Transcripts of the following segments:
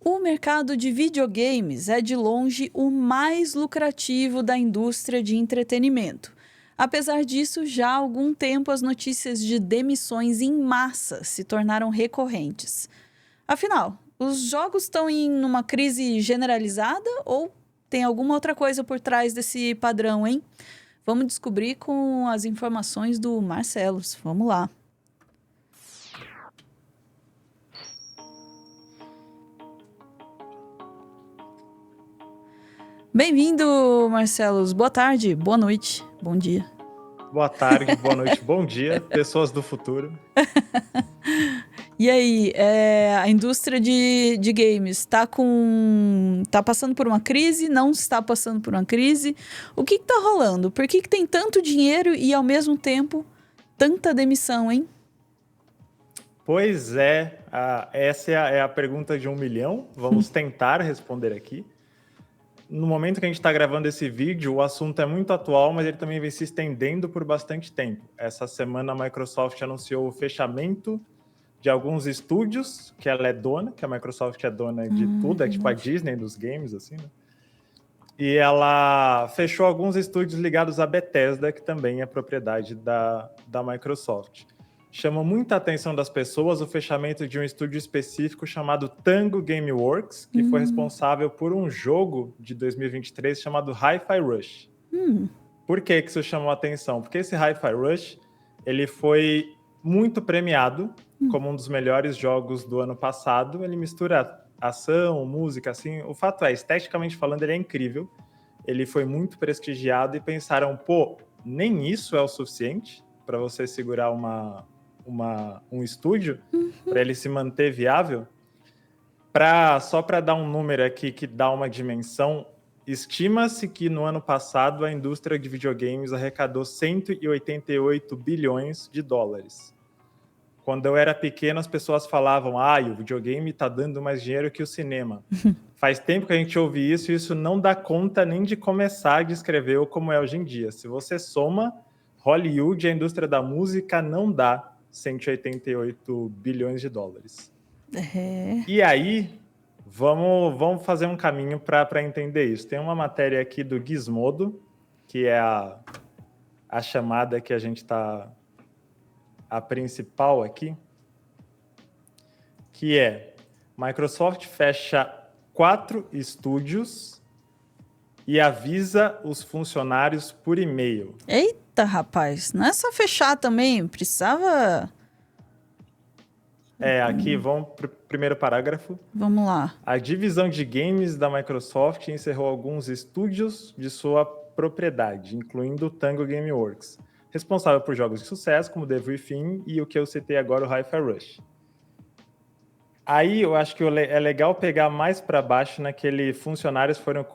O mercado de videogames é de longe o mais lucrativo da indústria de entretenimento. Apesar disso, já há algum tempo as notícias de demissões em massa se tornaram recorrentes. Afinal, os jogos estão em uma crise generalizada ou tem alguma outra coisa por trás desse padrão, hein? Vamos descobrir com as informações do Marcelos. Vamos lá. Bem-vindo, Marcelos. Boa tarde, boa noite, bom dia. Boa tarde, boa noite, bom dia, pessoas do futuro. E aí, a indústria de games tá passando por uma crise? Não está passando por uma crise? O que tá rolando? Por que tem tanto dinheiro e, ao mesmo tempo, tanta demissão, hein? Pois é, essa é a pergunta de 1 milhão. Vamos tentar responder aqui. No momento que a gente está gravando esse vídeo, o assunto é muito atual, mas ele também vem se estendendo por bastante tempo. Essa semana a Microsoft anunciou o fechamento de alguns estúdios que ela é dona, que a Microsoft é dona de tudo, é tipo a Disney dos games, assim, né? E ela fechou alguns estúdios ligados à Bethesda, que também é propriedade da Microsoft. Chama muita atenção das pessoas o fechamento de um estúdio específico chamado Tango Gameworks, que foi responsável por um jogo de 2023 chamado Hi-Fi Rush. Por que isso chamou a atenção? Porque esse Hi-Fi Rush ele foi muito premiado como um dos melhores jogos do ano passado. Ele mistura ação, música, assim. O fato é, esteticamente falando, ele é incrível. Ele foi muito prestigiado e pensaram, nem isso é o suficiente para você segurar um estúdio, para ele se manter viável. Só para dar um número aqui que dá uma dimensão, estima-se que no ano passado a indústria de videogames arrecadou 188 bilhões de dólares. Quando eu era pequeno, as pessoas falavam, o videogame está dando mais dinheiro que o cinema. Faz tempo que a gente ouve isso e isso não dá conta nem de começar a descrever como é hoje em dia. Se você soma Hollywood e a indústria da música, não dá 188 bilhões de dólares. E aí, vamos fazer um caminho para entender isso. Tem uma matéria aqui do Gizmodo, que é a chamada que a gente está... a principal aqui, que é Microsoft fecha 4 estúdios e avisa os funcionários por e-mail. Eita, rapaz, não é só fechar também, precisava... Aqui vamos para o primeiro parágrafo. Vamos lá. A divisão de games da Microsoft encerrou alguns estúdios de sua propriedade, incluindo o Tango Gameworks, responsável por jogos de sucesso como Devil Within e o que eu citei agora, o Hi-Fi Rush. Aí eu acho que é legal pegar mais para baixo naquele funcionários foram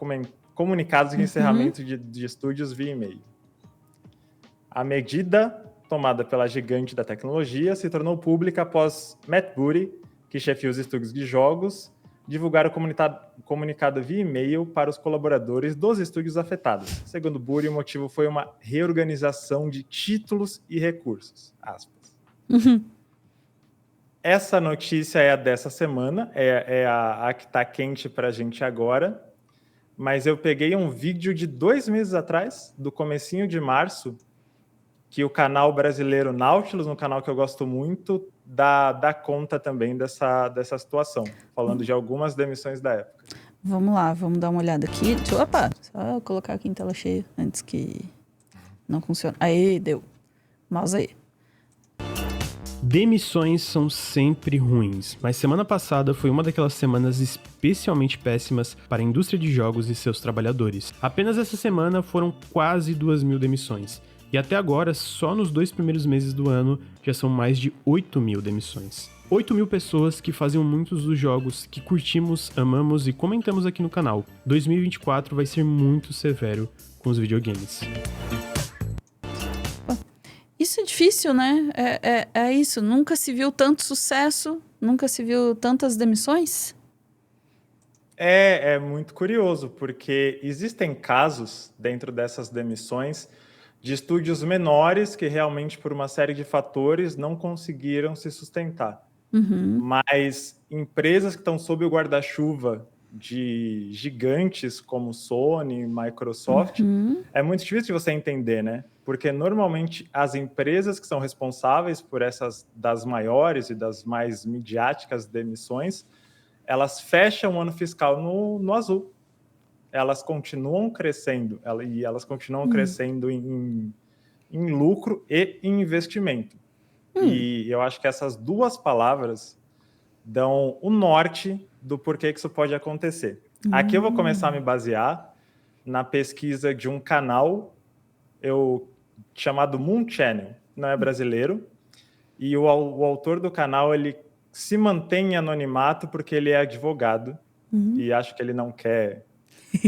comunicados de encerramento de estúdios via e-mail. A medida tomada pela gigante da tecnologia se tornou pública após Matt Booty, que chefia os estúdios de jogos, divulgar o comunicado via e-mail para os colaboradores dos estúdios afetados. Segundo Booty, o motivo foi uma reorganização de títulos e recursos. Aspas. Essa notícia é a dessa semana, é a que está quente para a gente agora, mas eu peguei um vídeo de 2 meses atrás, do comecinho de março, que o canal brasileiro Nautilus, um canal que eu gosto muito, dá conta também dessa situação, falando de algumas demissões da época. Vamos lá, vamos dar uma olhada aqui. Opa, só colocar aqui em tela cheia antes que não funcione. Aí, deu. Mouse aí. Demissões são sempre ruins, mas semana passada foi uma daquelas semanas especialmente péssimas para a indústria de jogos e seus trabalhadores. Apenas essa semana foram quase 2.000 demissões. E até agora, só nos 2 primeiros meses do ano, já são mais de 8.000 demissões. 8.000 pessoas que faziam muitos dos jogos que curtimos, amamos e comentamos aqui no canal. 2024 vai ser muito severo com os videogames. Isso é difícil, né? É isso. Nunca se viu tanto sucesso, nunca se viu tantas demissões. É muito curioso, porque existem casos dentro dessas demissões de estúdios menores que realmente, por uma série de fatores, não conseguiram se sustentar. Uhum. Mas empresas que estão sob o guarda-chuva de gigantes como Sony, Microsoft, Uhum. é muito difícil de você entender, né? Porque normalmente as empresas que são responsáveis por essas das maiores e das mais midiáticas demissões, elas fecham o ano fiscal no azul. Elas continuam crescendo, e elas continuam crescendo em lucro e em investimento. E eu acho que essas duas palavras dão o norte do porquê que isso pode acontecer. Aqui eu vou começar a me basear na pesquisa de um canal chamado Moon Channel, não é brasileiro, e o autor do canal ele se mantém em anonimato porque ele é advogado e acho que ele não quer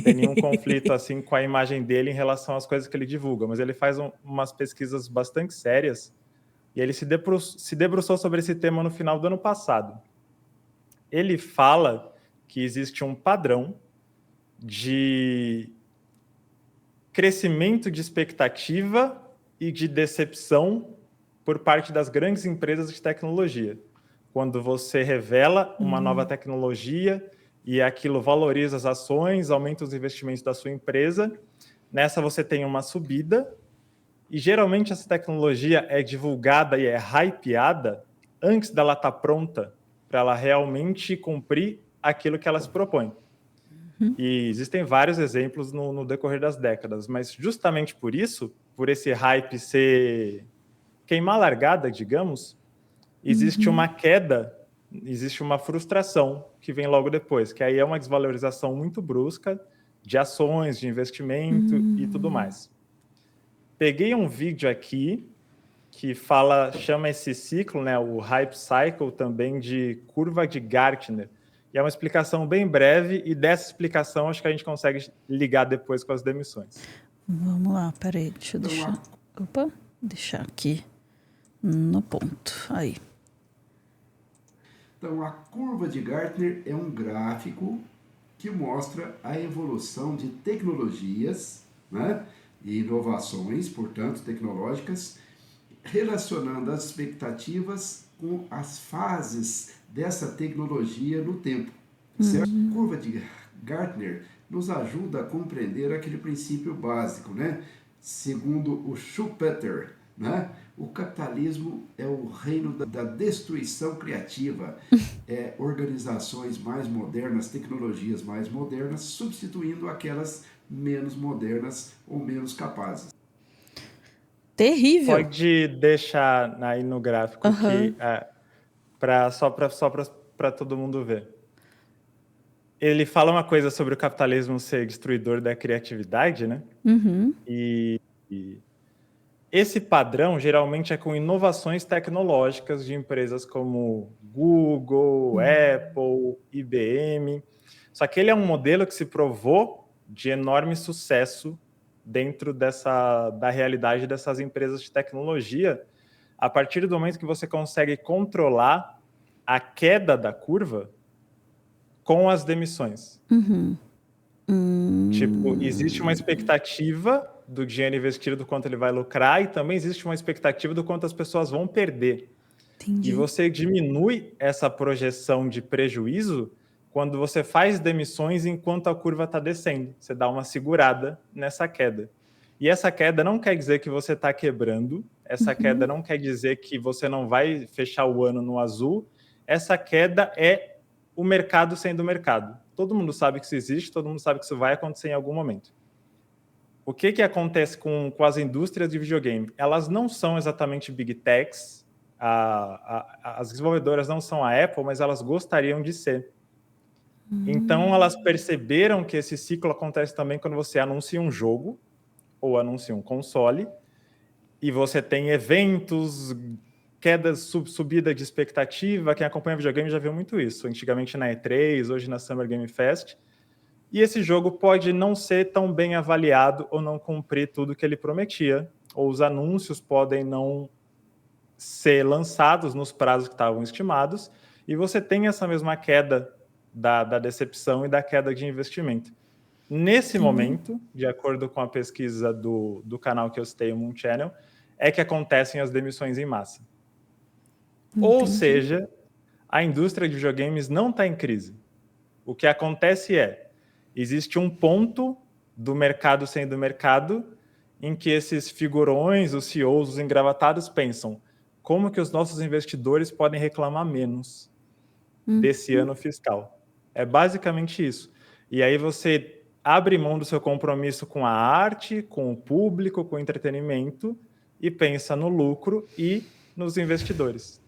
ter nenhum conflito assim com a imagem dele em relação às coisas que ele divulga, mas ele faz umas pesquisas bastante sérias e ele se debruçou sobre esse tema no final do ano passado. Ele fala que existe um padrão de crescimento de expectativa e de decepção por parte das grandes empresas de tecnologia. Quando você revela uma nova tecnologia e aquilo valoriza as ações, aumenta os investimentos da sua empresa, nessa você tem uma subida e geralmente essa tecnologia é divulgada e é hypeada antes dela estar pronta para ela realmente cumprir aquilo que ela se propõe. E existem vários exemplos no decorrer das décadas, mas justamente por isso, por esse hype ser queimar a largada, digamos, existe uma queda, existe uma frustração que vem logo depois, que aí é uma desvalorização muito brusca de ações, de investimento e tudo mais. Peguei um vídeo aqui que chama esse ciclo, né, o Hype Cycle, também de curva de Gartner. E é uma explicação bem breve, e dessa explicação acho que a gente consegue ligar depois com as demissões. Vamos lá, peraí, deixa eu deixar. Opa, deixar aqui no ponto. Aí. Então, a curva de Gartner é um gráfico que mostra a evolução de tecnologias, né, e inovações, portanto, tecnológicas, relacionando as expectativas com as fases dessa tecnologia no tempo. Certo? A curva de Gartner nos ajuda a compreender aquele princípio básico, né? Segundo o Schumpeter, né? O capitalismo é o reino da destruição criativa, organizações mais modernas, tecnologias mais modernas, substituindo aquelas menos modernas ou menos capazes. Terrível. Pode deixar aí no gráfico que só para todo mundo ver. Ele fala uma coisa sobre o capitalismo ser destruidor da criatividade, né? E esse padrão geralmente é com inovações tecnológicas de empresas como Google, Apple, IBM. Só que ele é um modelo que se provou de enorme sucesso dentro da realidade dessas empresas de tecnologia, a partir do momento que você consegue controlar a queda da curva com as demissões. Tipo, existe uma expectativa do dinheiro investido, do quanto ele vai lucrar, e também existe uma expectativa do quanto as pessoas vão perder. Entendi. E você diminui essa projeção de prejuízo quando você faz demissões enquanto a curva está descendo. Você dá uma segurada nessa queda. E essa queda não quer dizer que você está quebrando, essa queda não quer dizer que você não vai fechar o ano no azul, essa queda é o mercado sendo o mercado. Todo mundo sabe que isso existe, todo mundo sabe que isso vai acontecer em algum momento. O que acontece com as indústrias de videogame? Elas não são exatamente big techs, as desenvolvedoras não são a Apple, mas elas gostariam de ser. Então, elas perceberam que esse ciclo acontece também quando você anuncia um jogo ou anuncia um console e você tem eventos, quedas, subida de expectativa. Quem acompanha videogame já viu muito isso. Antigamente na E3, hoje na Summer Game Fest. E esse jogo pode não ser tão bem avaliado ou não cumprir tudo que ele prometia. Ou os anúncios podem não ser lançados nos prazos que estavam estimados. E você tem essa mesma queda da decepção e da queda de investimento. Nesse momento, de acordo com a pesquisa do canal que eu citei, o Moon Channel, é que acontecem as demissões em massa. Ou seja, a indústria de videogames não está em crise. O que acontece existe um ponto do mercado sendo mercado em que esses figurões, os CEOs, os engravatados pensam como que os nossos investidores podem reclamar menos desse ano fiscal. É basicamente isso. E aí você abre mão do seu compromisso com a arte, com o público, com o entretenimento e pensa no lucro e nos investidores.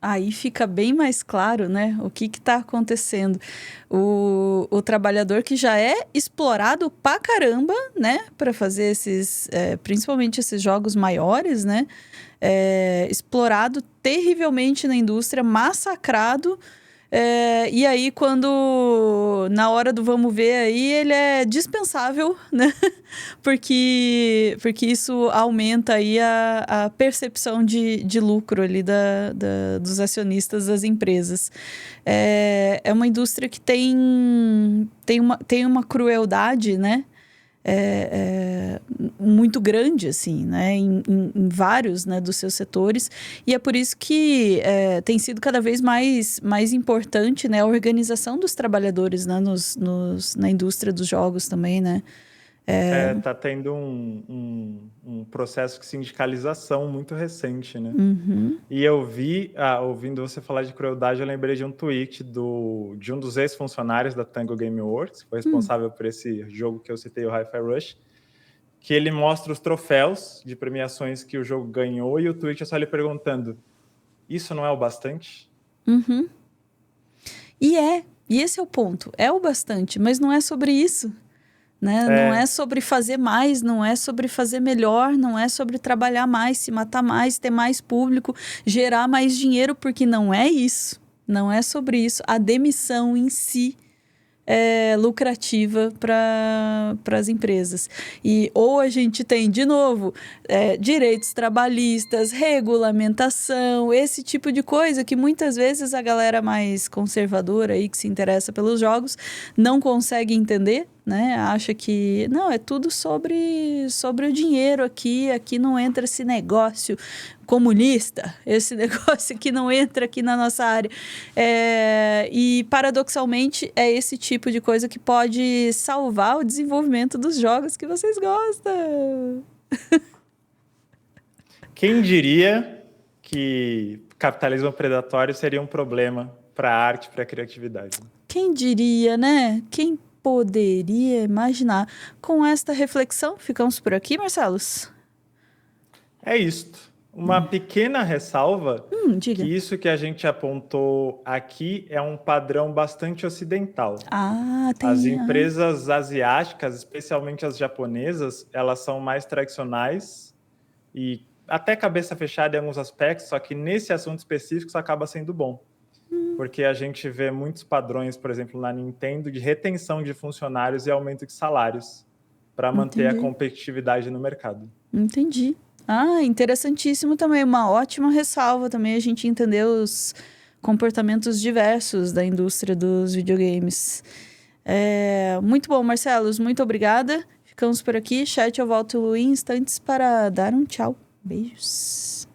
Aí fica bem mais claro, né, o que está acontecendo. O trabalhador que já é explorado pra caramba, né, para fazer esses, principalmente esses jogos maiores, né, explorado terrivelmente na indústria, massacrado. E aí, quando na hora do vamos ver aí, ele é dispensável, né? porque isso aumenta aí a percepção de lucro ali dos acionistas das empresas. É uma indústria que tem uma crueldade, né? Muito grande, assim, né, em vários, né, dos seus setores, e é por isso que tem sido cada vez mais importante, né, a organização dos trabalhadores, né, na indústria dos jogos também, né. Tá tendo um processo de sindicalização muito recente, né? E eu vi, ouvindo você falar de crueldade, eu lembrei de um tweet de um dos ex-funcionários da Tango Game Works, que foi responsável por esse jogo que eu citei, o Hi-Fi Rush, que ele mostra os troféus de premiações que o jogo ganhou, e o tweet é só ele perguntando: isso não é o bastante? E esse é o ponto, é o bastante, mas não é sobre isso. Né? Não é sobre fazer mais, não é sobre fazer melhor, não é sobre trabalhar mais, se matar mais, ter mais público, gerar mais dinheiro, porque não é isso. Não é sobre isso. A demissão em si é lucrativa para as empresas. E ou a gente tem, de novo, direitos trabalhistas, regulamentação, esse tipo de coisa que muitas vezes a galera mais conservadora aí, que se interessa pelos jogos, não consegue entender, né? Acha que, não, é tudo sobre o dinheiro aqui não entra esse negócio comunista, esse negócio que não entra aqui na nossa área. E, paradoxalmente, é esse tipo de coisa que pode salvar o desenvolvimento dos jogos que vocês gostam. Quem diria que capitalismo predatório seria um problema para a arte, para a criatividade? Quem diria, né? Quem poderia imaginar? Com esta reflexão, ficamos por aqui, Marcelos? É isto. Uma pequena ressalva, diga. que isso que a gente apontou aqui é um padrão bastante ocidental. Tem. As empresas asiáticas, especialmente as japonesas, elas são mais tradicionais e até cabeça fechada em alguns aspectos, só que nesse assunto específico isso acaba sendo bom. Porque a gente vê muitos padrões, por exemplo, na Nintendo, de retenção de funcionários e aumento de salários para manter a competitividade no mercado. Entendi. Interessantíssimo também. Uma ótima ressalva também a gente entender os comportamentos diversos da indústria dos videogames. Muito bom, Marcelos. Muito obrigada. Ficamos por aqui. Chat, eu volto em instantes para dar um tchau. Beijos.